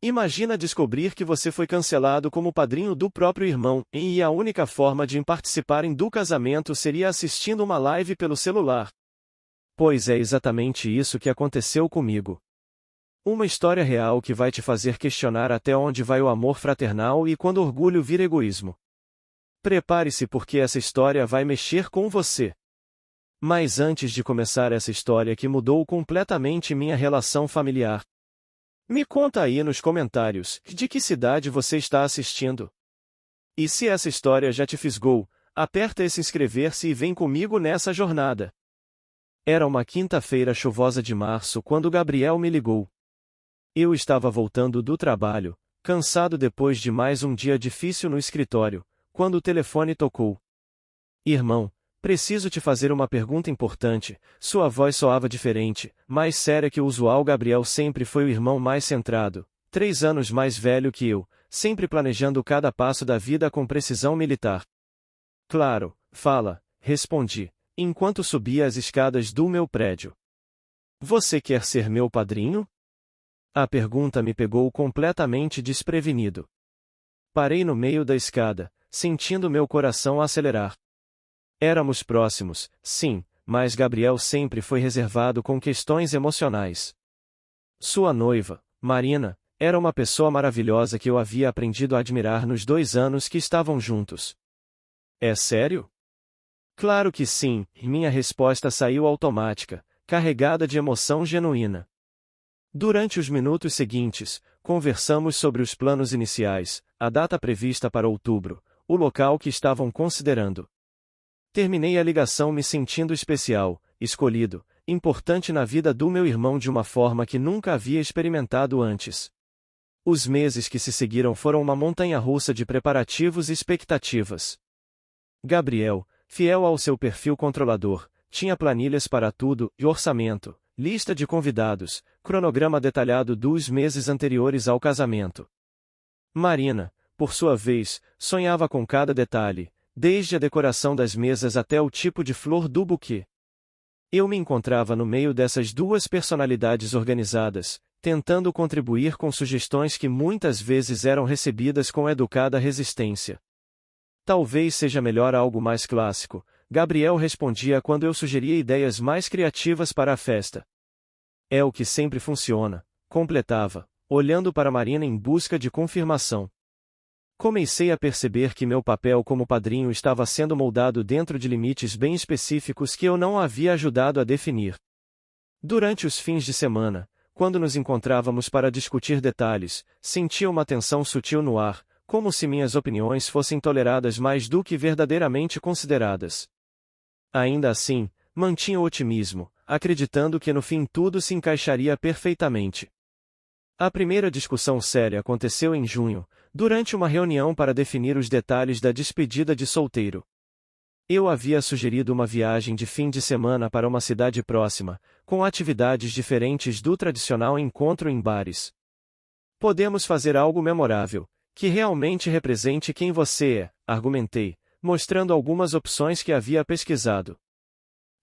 Imagina descobrir que você foi cancelado como padrinho do próprio irmão, e a única forma de participarem do casamento seria assistindo uma live pelo celular. Pois é exatamente isso que aconteceu comigo. Uma história real que vai te fazer questionar até onde vai o amor fraternal e quando orgulho vira egoísmo. Prepare-se porque essa história vai mexer com você. Mas antes de começar essa história que mudou completamente minha relação familiar, me conta aí nos comentários de que cidade você está assistindo. E se essa história já te fisgou, aperta esse inscrever-se e vem comigo nessa jornada. Era uma quinta-feira chuvosa de março quando Gabriel me ligou. Eu estava voltando do trabalho, cansado depois de mais um dia difícil no escritório, quando o telefone tocou. Irmão, preciso te fazer uma pergunta importante. Sua voz soava diferente, mais séria que o usual. Gabriel sempre foi o irmão mais centrado, 3 anos mais velho que eu, sempre planejando cada passo da vida com precisão militar. Claro, fala, respondi, enquanto subia as escadas do meu prédio. Você quer ser meu padrinho? A pergunta me pegou completamente desprevenido. Parei no meio da escada, sentindo meu coração acelerar. Éramos próximos, sim, mas Gabriel sempre foi reservado com questões emocionais. Sua noiva, Marina, era uma pessoa maravilhosa que eu havia aprendido a admirar nos 2 anos que estavam juntos. É sério? Claro que sim, e minha resposta saiu automática, carregada de emoção genuína. Durante os minutos seguintes, conversamos sobre os planos iniciais, a data prevista para outubro, o local que estavam considerando. Terminei a ligação me sentindo especial, escolhido, importante na vida do meu irmão de uma forma que nunca havia experimentado antes. Os meses que se seguiram foram uma montanha-russa de preparativos e expectativas. Gabriel, fiel ao seu perfil controlador, tinha planilhas para tudo, e orçamento, lista de convidados, cronograma detalhado dos meses anteriores ao casamento. Marina, por sua vez, sonhava com cada detalhe, desde a decoração das mesas até o tipo de flor do buquê. Eu me encontrava no meio dessas duas personalidades organizadas, tentando contribuir com sugestões que muitas vezes eram recebidas com educada resistência. Talvez seja melhor algo mais clássico, Gabriel respondia quando eu sugeria ideias mais criativas para a festa. É o que sempre funciona, completava, olhando para Marina em busca de confirmação. Comecei a perceber que meu papel como padrinho estava sendo moldado dentro de limites bem específicos que eu não havia ajudado a definir. Durante os fins de semana, quando nos encontrávamos para discutir detalhes, sentia uma tensão sutil no ar, como se minhas opiniões fossem toleradas mais do que verdadeiramente consideradas. Ainda assim, mantinha o otimismo, acreditando que no fim tudo se encaixaria perfeitamente. A primeira discussão séria aconteceu em junho, durante uma reunião para definir os detalhes da despedida de solteiro. Eu havia sugerido uma viagem de fim de semana para uma cidade próxima, com atividades diferentes do tradicional encontro em bares. Podemos fazer algo memorável, que realmente represente quem você é, argumentei, mostrando algumas opções que havia pesquisado.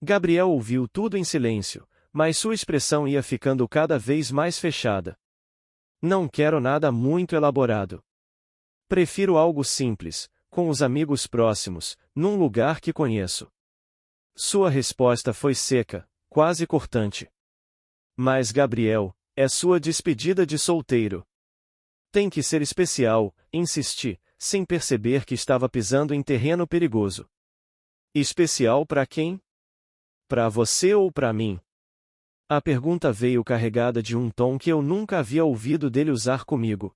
Gabriel ouviu tudo em silêncio, mas sua expressão ia ficando cada vez mais fechada. Não quero nada muito elaborado. Prefiro algo simples, com os amigos próximos, num lugar que conheço. Sua resposta foi seca, quase cortante. Mas Gabriel, é sua despedida de solteiro. Tem que ser especial, insisti, sem perceber que estava pisando em terreno perigoso. Especial para quem? Para você ou para mim? A pergunta veio carregada de um tom que eu nunca havia ouvido dele usar comigo.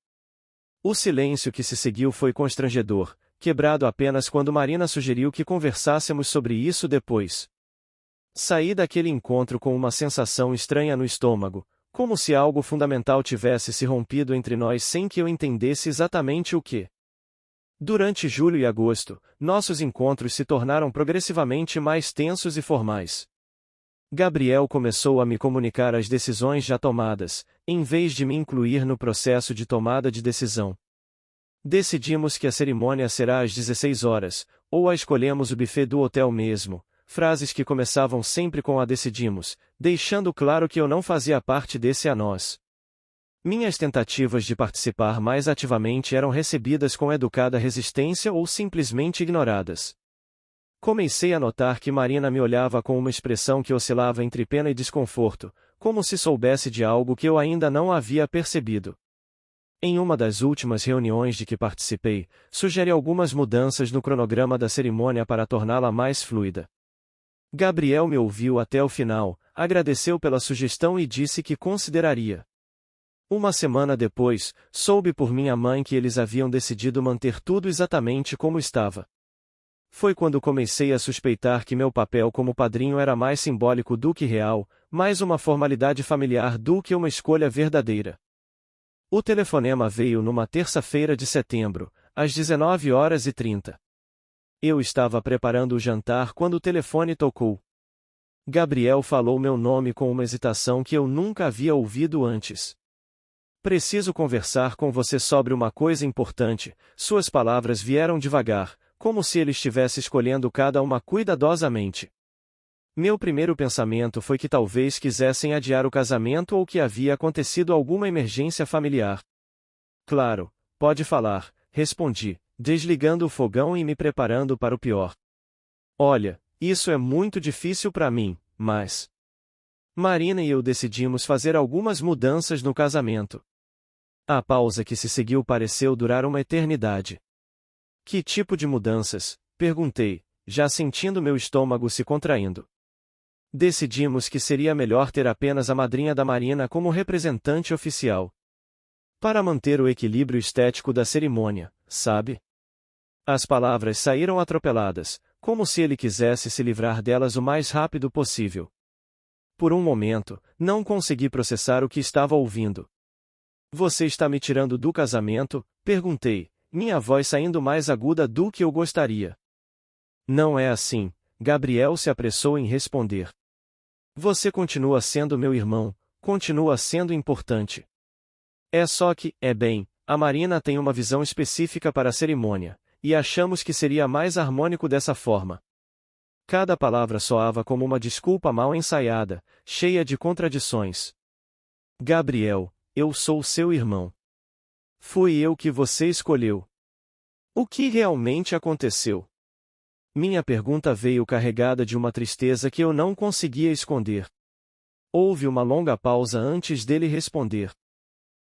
O silêncio que se seguiu foi constrangedor, quebrado apenas quando Marina sugeriu que conversássemos sobre isso depois. Saí daquele encontro com uma sensação estranha no estômago, como se algo fundamental tivesse se rompido entre nós sem que eu entendesse exatamente o que. Durante julho e agosto, nossos encontros se tornaram progressivamente mais tensos e formais. Gabriel começou a me comunicar as decisões já tomadas, em vez de me incluir no processo de tomada de decisão. Decidimos que a cerimônia será às 16 horas, ou a escolhemos o buffet do hotel mesmo, frases que começavam sempre com a decidimos, deixando claro que eu não fazia parte desse a nós. Minhas tentativas de participar mais ativamente eram recebidas com educada resistência ou simplesmente ignoradas. Comecei a notar que Marina me olhava com uma expressão que oscilava entre pena e desconforto, como se soubesse de algo que eu ainda não havia percebido. Em uma das últimas reuniões de que participei, sugeri algumas mudanças no cronograma da cerimônia para torná-la mais fluida. Gabriel me ouviu até o final, agradeceu pela sugestão e disse que consideraria. Uma semana depois, soube por minha mãe que eles haviam decidido manter tudo exatamente como estava. Foi quando comecei a suspeitar que meu papel como padrinho era mais simbólico do que real, mais uma formalidade familiar do que uma escolha verdadeira. O telefonema veio numa terça-feira de setembro, às 19h30. Eu estava preparando o jantar quando o telefone tocou. Gabriel falou meu nome com uma hesitação que eu nunca havia ouvido antes. Preciso conversar com você sobre uma coisa importante. Suas palavras vieram devagar, como se ele estivesse escolhendo cada uma cuidadosamente. Meu primeiro pensamento foi que talvez quisessem adiar o casamento ou que havia acontecido alguma emergência familiar. Claro, pode falar, respondi, desligando o fogão e me preparando para o pior. Olha, isso é muito difícil para mim, mas Marina e eu decidimos fazer algumas mudanças no casamento. A pausa que se seguiu pareceu durar uma eternidade. Que tipo de mudanças? Perguntei, já sentindo meu estômago se contraindo. Decidimos que seria melhor ter apenas a madrinha da Marina como representante oficial. Para manter o equilíbrio estético da cerimônia, sabe? As palavras saíram atropeladas, como se ele quisesse se livrar delas o mais rápido possível. Por um momento, não consegui processar o que estava ouvindo. Você está me tirando do casamento? Perguntei, minha voz saindo mais aguda do que eu gostaria. Não é assim, Gabriel se apressou em responder. Você continua sendo meu irmão, continua sendo importante. É só que, a Marina tem uma visão específica para a cerimônia, e achamos que seria mais harmônico dessa forma. Cada palavra soava como uma desculpa mal ensaiada, cheia de contradições. Gabriel, eu sou seu irmão. Fui eu que você escolheu. O que realmente aconteceu? Minha pergunta veio carregada de uma tristeza que eu não conseguia esconder. Houve uma longa pausa antes dele responder.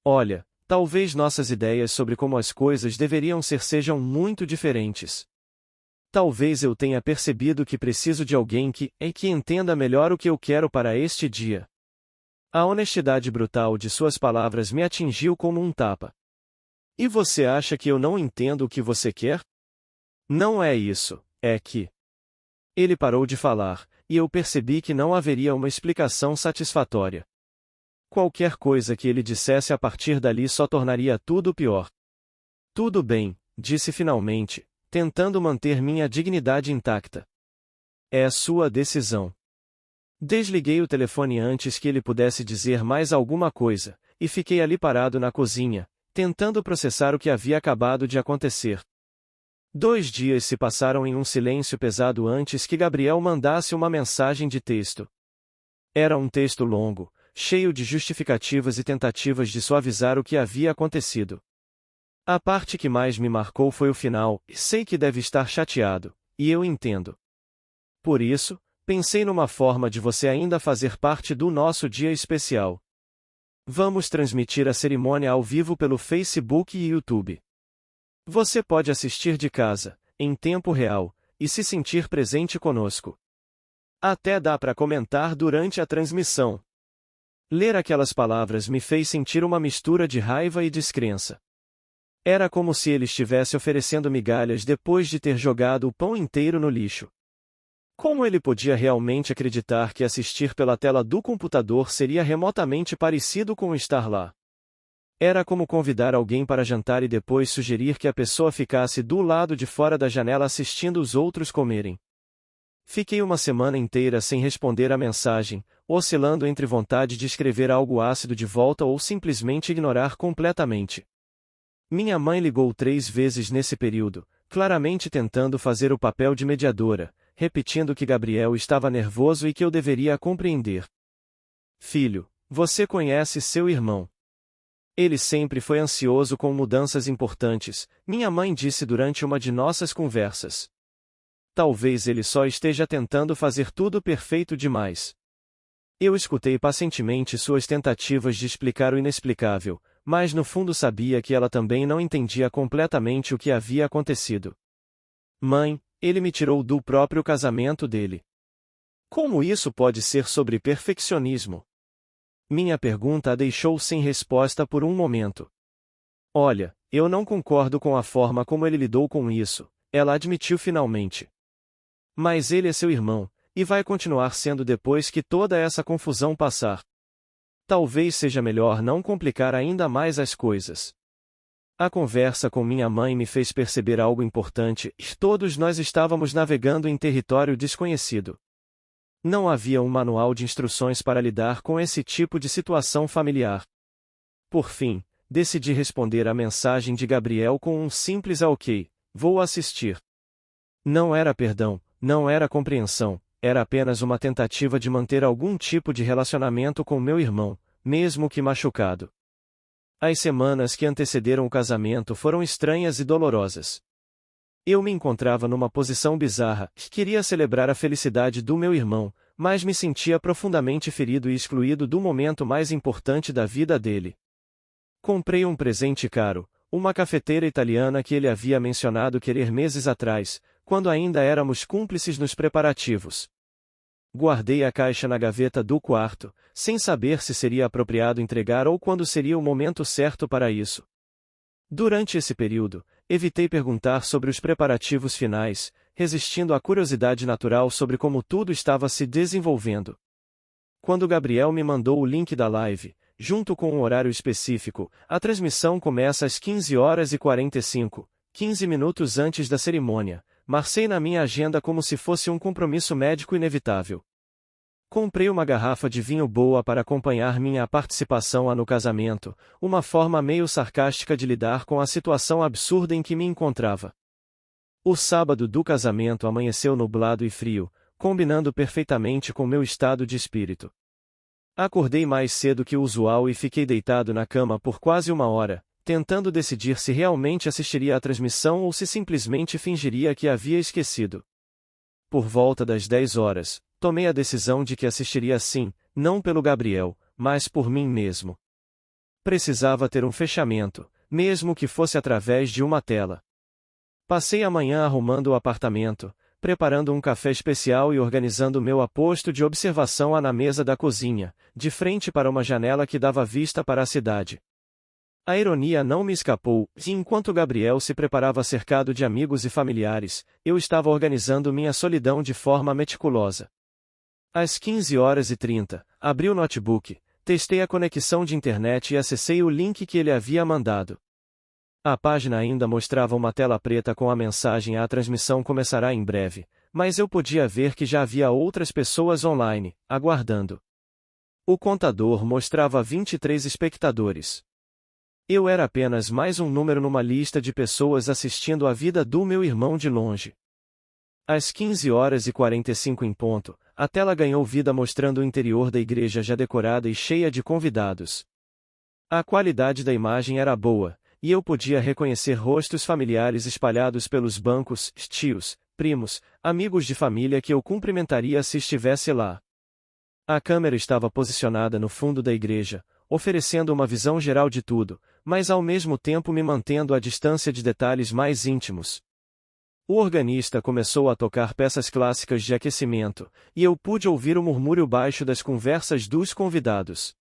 Olha, talvez nossas ideias sobre como as coisas deveriam ser sejam muito diferentes. Talvez eu tenha percebido que preciso de alguém que entenda melhor o que eu quero para este dia. A honestidade brutal de suas palavras me atingiu como um tapa. E você acha que eu não entendo o que você quer? Não é isso, é que... Ele parou de falar, e eu percebi que não haveria uma explicação satisfatória. Qualquer coisa que ele dissesse a partir dali só tornaria tudo pior. Tudo bem, disse finalmente, tentando manter minha dignidade intacta. É sua decisão. Desliguei o telefone antes que ele pudesse dizer mais alguma coisa, e fiquei ali parado na cozinha, tentando processar o que havia acabado de acontecer. 2 dias se passaram em um silêncio pesado antes que Gabriel mandasse uma mensagem de texto. Era um texto longo, cheio de justificativas e tentativas de suavizar o que havia acontecido. A parte que mais me marcou foi o final, sei que deve estar chateado, e eu entendo. Por isso, pensei numa forma de você ainda fazer parte do nosso dia especial. Vamos transmitir a cerimônia ao vivo pelo Facebook e YouTube. Você pode assistir de casa, em tempo real, e se sentir presente conosco. Até dá para comentar durante a transmissão. Ler aquelas palavras me fez sentir uma mistura de raiva e descrença. Era como se ele estivesse oferecendo migalhas depois de ter jogado o pão inteiro no lixo. Como ele podia realmente acreditar que assistir pela tela do computador seria remotamente parecido com estar lá? Era como convidar alguém para jantar e depois sugerir que a pessoa ficasse do lado de fora da janela assistindo os outros comerem. Fiquei uma semana inteira sem responder a mensagem, oscilando entre vontade de escrever algo ácido de volta ou simplesmente ignorar completamente. Minha mãe ligou 3 vezes nesse período, claramente tentando fazer o papel de mediadora, repetindo que Gabriel estava nervoso e que eu deveria compreender. Filho, você conhece seu irmão. Ele sempre foi ansioso com mudanças importantes, minha mãe disse durante uma de nossas conversas. Talvez ele só esteja tentando fazer tudo perfeito demais. Eu escutei pacientemente suas tentativas de explicar o inexplicável, mas no fundo sabia que ela também não entendia completamente o que havia acontecido. Mãe, ele me tirou do próprio casamento dele. Como isso pode ser sobre perfeccionismo? Minha pergunta a deixou sem resposta por um momento. Olha, eu não concordo com a forma como ele lidou com isso, ela admitiu finalmente. Mas ele é seu irmão, e vai continuar sendo depois que toda essa confusão passar. Talvez seja melhor não complicar ainda mais as coisas. A conversa com minha mãe me fez perceber algo importante: todos nós estávamos navegando em território desconhecido. Não havia um manual de instruções para lidar com esse tipo de situação familiar. Por fim, decidi responder à mensagem de Gabriel com um simples ok, vou assistir. Não era perdão, não era compreensão, era apenas uma tentativa de manter algum tipo de relacionamento com meu irmão, mesmo que machucado. As semanas que antecederam o casamento foram estranhas e dolorosas. Eu me encontrava numa posição bizarra, queria celebrar a felicidade do meu irmão, mas me sentia profundamente ferido e excluído do momento mais importante da vida dele. Comprei um presente caro, uma cafeteira italiana que ele havia mencionado querer meses atrás, quando ainda éramos cúmplices nos preparativos. Guardei a caixa na gaveta do quarto, sem saber se seria apropriado entregar ou quando seria o momento certo para isso. Durante esse período, evitei perguntar sobre os preparativos finais, resistindo à curiosidade natural sobre como tudo estava se desenvolvendo. Quando Gabriel me mandou o link da live, junto com um horário específico, a transmissão começa às 15h45, 15 minutos antes da cerimônia, marquei na minha agenda como se fosse um compromisso médico inevitável. Comprei uma garrafa de vinho boa para acompanhar minha participação no casamento, uma forma meio sarcástica de lidar com a situação absurda em que me encontrava. O sábado do casamento amanheceu nublado e frio, combinando perfeitamente com meu estado de espírito. Acordei mais cedo que o usual e fiquei deitado na cama por quase uma hora, tentando decidir se realmente assistiria à transmissão ou se simplesmente fingiria que havia esquecido. Por volta das 10 horas, tomei a decisão de que assistiria sim, não pelo Gabriel, mas por mim mesmo. Precisava ter um fechamento, mesmo que fosse através de uma tela. Passei a manhã arrumando o apartamento, preparando um café especial e organizando meu posto de observação na mesa da cozinha, de frente para uma janela que dava vista para a cidade. A ironia não me escapou, e enquanto Gabriel se preparava cercado de amigos e familiares, eu estava organizando minha solidão de forma meticulosa. Às 15h30, abri o notebook, testei a conexão de internet e acessei o link que ele havia mandado. A página ainda mostrava uma tela preta com a mensagem: a transmissão começará em breve, mas eu podia ver que já havia outras pessoas online, aguardando. O contador mostrava 23 espectadores. Eu era apenas mais um número numa lista de pessoas assistindo a vida do meu irmão de longe. Às 15h45 em ponto, a tela ganhou vida mostrando o interior da igreja já decorada e cheia de convidados. A qualidade da imagem era boa, e eu podia reconhecer rostos familiares espalhados pelos bancos, tios, primos, amigos de família que eu cumprimentaria se estivesse lá. A câmera estava posicionada no fundo da igreja, oferecendo uma visão geral de tudo, mas ao mesmo tempo me mantendo à distância de detalhes mais íntimos. O organista começou a tocar peças clássicas de aquecimento, e eu pude ouvir o murmúrio baixo das conversas dos convidados.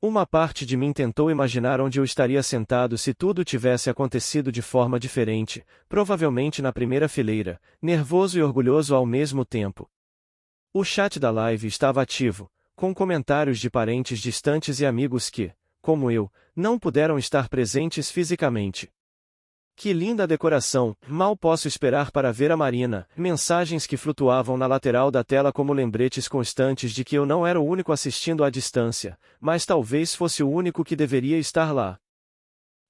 Uma parte de mim tentou imaginar onde eu estaria sentado se tudo tivesse acontecido de forma diferente, provavelmente na primeira fileira, nervoso e orgulhoso ao mesmo tempo. O chat da live estava ativo, com comentários de parentes distantes e amigos que, como eu, não puderam estar presentes fisicamente. Que linda decoração, mal posso esperar para ver a Marina. Mensagens que flutuavam na lateral da tela como lembretes constantes de que eu não era o único assistindo à distância, mas talvez fosse o único que deveria estar lá.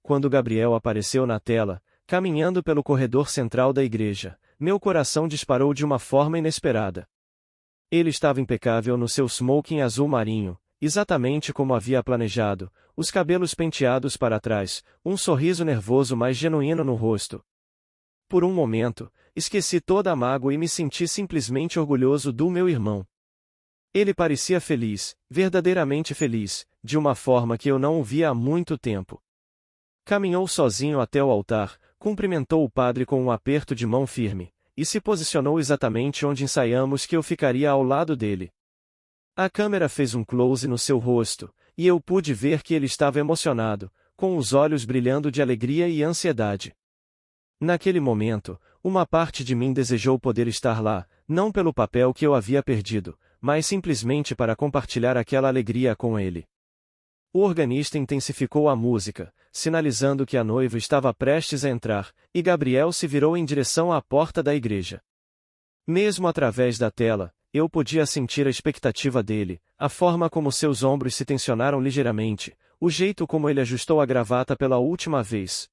Quando Gabriel apareceu na tela, caminhando pelo corredor central da igreja, meu coração disparou de uma forma inesperada. Ele estava impecável no seu smoking azul marinho, exatamente como havia planejado, os cabelos penteados para trás, um sorriso nervoso mas genuíno no rosto. Por um momento, esqueci toda a mágoa e me senti simplesmente orgulhoso do meu irmão. Ele parecia feliz, verdadeiramente feliz, de uma forma que eu não o via há muito tempo. Caminhou sozinho até o altar, cumprimentou o padre com um aperto de mão firme, e se posicionou exatamente onde ensaiamos que eu ficaria ao lado dele. A câmera fez um close no seu rosto, e eu pude ver que ele estava emocionado, com os olhos brilhando de alegria e ansiedade. Naquele momento, uma parte de mim desejou poder estar lá, não pelo papel que eu havia perdido, mas simplesmente para compartilhar aquela alegria com ele. O organista intensificou a música, sinalizando que a noiva estava prestes a entrar, e Gabriel se virou em direção à porta da igreja. Mesmo através da tela, eu podia sentir a expectativa dele, a forma como seus ombros se tensionaram ligeiramente, o jeito como ele ajustou a gravata pela última vez.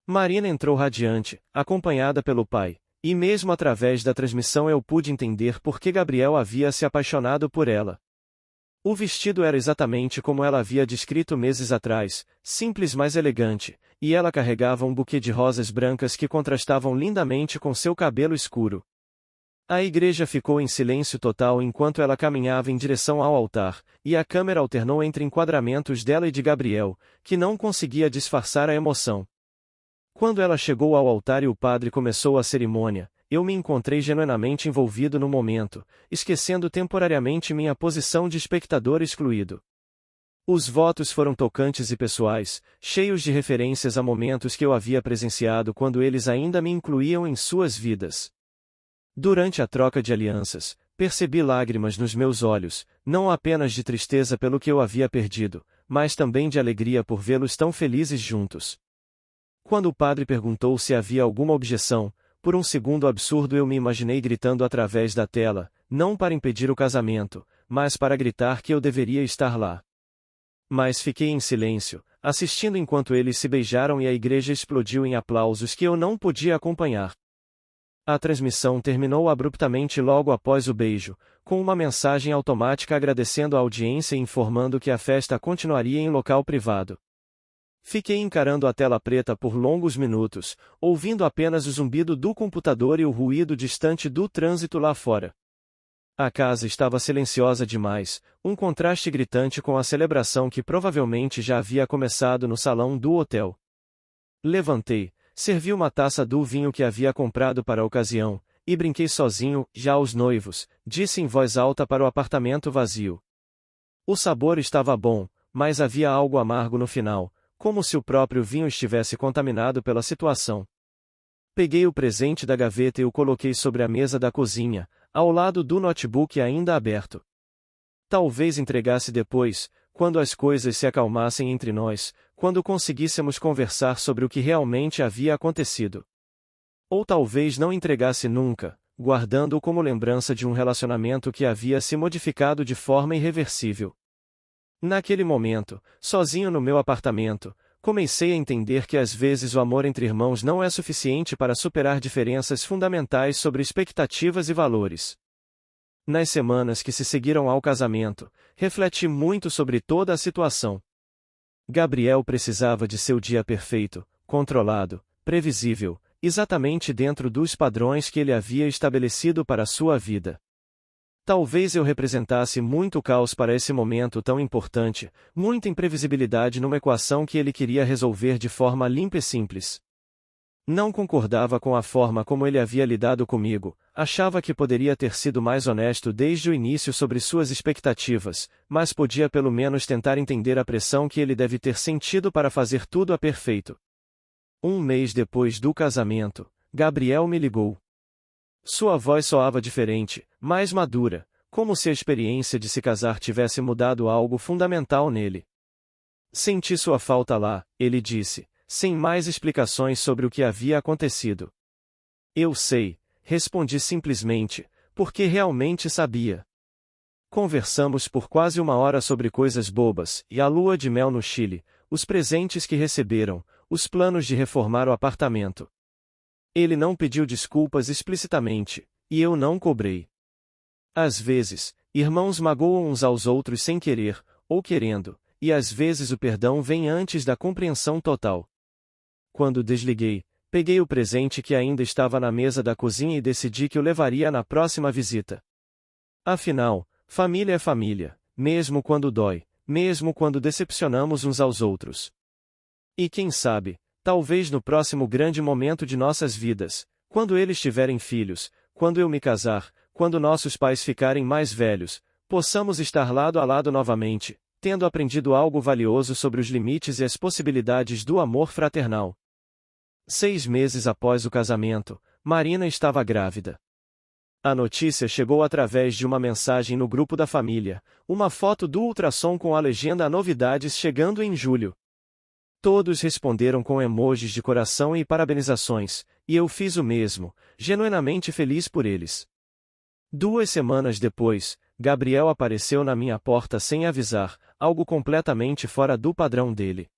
Marina entrou radiante, acompanhada pelo pai, e mesmo através da transmissão eu pude entender por que Gabriel havia se apaixonado por ela. O vestido era exatamente como ela havia descrito meses atrás, simples mas elegante, e ela carregava um buquê de rosas brancas que contrastavam lindamente com seu cabelo escuro. A igreja ficou em silêncio total enquanto ela caminhava em direção ao altar, e a câmera alternou entre enquadramentos dela e de Gabriel, que não conseguia disfarçar a emoção. Quando ela chegou ao altar e o padre começou a cerimônia, eu me encontrei genuinamente envolvido no momento, esquecendo temporariamente minha posição de espectador excluído. Os votos foram tocantes e pessoais, cheios de referências a momentos que eu havia presenciado quando eles ainda me incluíam em suas vidas. Durante a troca de alianças, percebi lágrimas nos meus olhos, não apenas de tristeza pelo que eu havia perdido, mas também de alegria por vê-los tão felizes juntos. Quando o padre perguntou se havia alguma objeção, por um segundo absurdo eu me imaginei gritando através da tela, não para impedir o casamento, mas para gritar que eu deveria estar lá. Mas fiquei em silêncio, assistindo enquanto eles se beijaram e a igreja explodiu em aplausos que eu não podia acompanhar. A transmissão terminou abruptamente logo após o beijo, com uma mensagem automática agradecendo a audiência e informando que a festa continuaria em local privado. Fiquei encarando a tela preta por longos minutos, ouvindo apenas o zumbido do computador e o ruído distante do trânsito lá fora. A casa estava silenciosa demais, um contraste gritante com a celebração que provavelmente já havia começado no salão do hotel. Levantei, servi uma taça do vinho que havia comprado para a ocasião, e brinquei sozinho, já aos noivos, disse em voz alta para o apartamento vazio. O sabor estava bom, mas havia algo amargo no final, como se o próprio vinho estivesse contaminado pela situação. Peguei o presente da gaveta e o coloquei sobre a mesa da cozinha, ao lado do notebook ainda aberto. Talvez entregasse depois, quando as coisas se acalmassem entre nós, quando conseguíssemos conversar sobre o que realmente havia acontecido. Ou talvez não entregasse nunca, guardando-o como lembrança de um relacionamento que havia se modificado de forma irreversível. Naquele momento, sozinho no meu apartamento, comecei a entender que às vezes o amor entre irmãos não é suficiente para superar diferenças fundamentais sobre expectativas e valores. Nas semanas que se seguiram ao casamento, refleti muito sobre toda a situação. Gabriel precisava de seu dia perfeito, controlado, previsível, exatamente dentro dos padrões que ele havia estabelecido para sua vida. Talvez eu representasse muito caos para esse momento tão importante, muita imprevisibilidade numa equação que ele queria resolver de forma limpa e simples. Não concordava com a forma como ele havia lidado comigo, achava que poderia ter sido mais honesto desde o início sobre suas expectativas, mas podia pelo menos tentar entender a pressão que ele deve ter sentido para fazer tudo a perfeito. Um mês depois do casamento, Gabriel me ligou. Sua voz soava diferente, mais madura, como se a experiência de se casar tivesse mudado algo fundamental nele. Senti sua falta lá, ele disse, sem mais explicações sobre o que havia acontecido. Eu sei, respondi simplesmente, porque realmente sabia. Conversamos por quase uma hora sobre coisas bobas, e a lua de mel no Chile, os presentes que receberam, os planos de reformar o apartamento. Ele não pediu desculpas explicitamente, e eu não cobrei. Às vezes, irmãos magoam uns aos outros sem querer, ou querendo, e às vezes o perdão vem antes da compreensão total. Quando desliguei, peguei o presente que ainda estava na mesa da cozinha e decidi que o levaria na próxima visita. Afinal, família é família, mesmo quando dói, mesmo quando decepcionamos uns aos outros. E quem sabe, talvez no próximo grande momento de nossas vidas, quando eles tiverem filhos, quando eu me casar, quando nossos pais ficarem mais velhos, possamos estar lado a lado novamente, tendo aprendido algo valioso sobre os limites e as possibilidades do amor fraternal. 6 meses após o casamento, Marina estava grávida. A notícia chegou através de uma mensagem no grupo da família, uma foto do ultrassom com a legenda "Novidades chegando em julho". Todos responderam com emojis de coração e parabenizações, e eu fiz o mesmo, genuinamente feliz por eles. 2 semanas depois, Gabriel apareceu na minha porta sem avisar, algo completamente fora do padrão dele.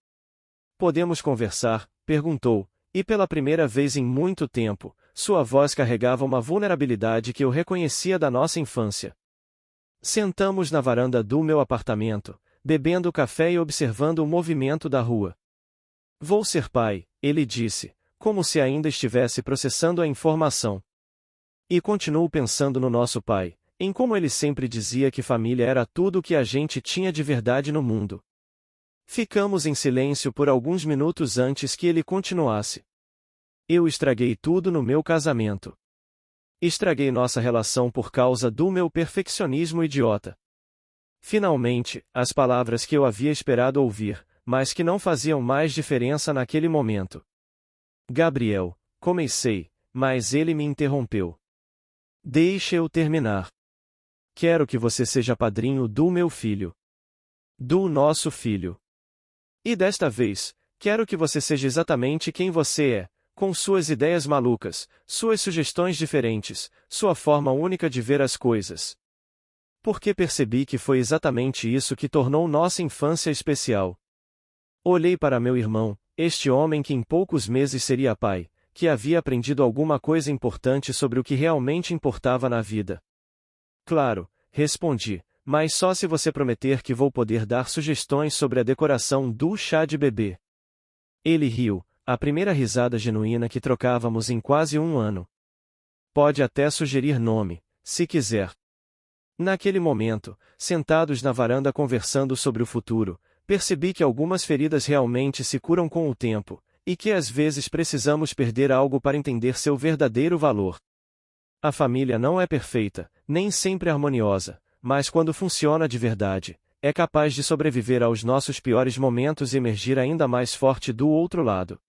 "Podemos conversar?", perguntou, e pela primeira vez em muito tempo, sua voz carregava uma vulnerabilidade que eu reconhecia da nossa infância. Sentamos na varanda do meu apartamento, bebendo café e observando o movimento da rua. "Vou ser pai", ele disse, como se ainda estivesse processando a informação. E continuo pensando no nosso pai, em como ele sempre dizia que família era tudo o que a gente tinha de verdade no mundo. Ficamos em silêncio por alguns minutos antes que ele continuasse. "Eu estraguei tudo no meu casamento. Estraguei nossa relação por causa do meu perfeccionismo idiota." Finalmente, as palavras que eu havia esperado ouvir, mas que não faziam mais diferença naquele momento. "Gabriel", comecei, mas ele me interrompeu. "Deixe eu terminar. Quero que você seja padrinho do meu filho. Do nosso filho. E desta vez, quero que você seja exatamente quem você é, com suas ideias malucas, suas sugestões diferentes, sua forma única de ver as coisas." Porque percebi que foi exatamente isso que tornou nossa infância especial. Olhei para meu irmão, este homem que em poucos meses seria pai, que havia aprendido alguma coisa importante sobre o que realmente importava na vida. "Claro", respondi, "mas só se você prometer que vou poder dar sugestões sobre a decoração do chá de bebê." Ele riu, a primeira risada genuína que trocávamos em quase um ano. "Pode até sugerir nome, se quiser." Naquele momento, sentados na varanda conversando sobre o futuro, percebi que algumas feridas realmente se curam com o tempo, e que às vezes precisamos perder algo para entender seu verdadeiro valor. A família não é perfeita, nem sempre harmoniosa, mas quando funciona de verdade, é capaz de sobreviver aos nossos piores momentos e emergir ainda mais forte do outro lado.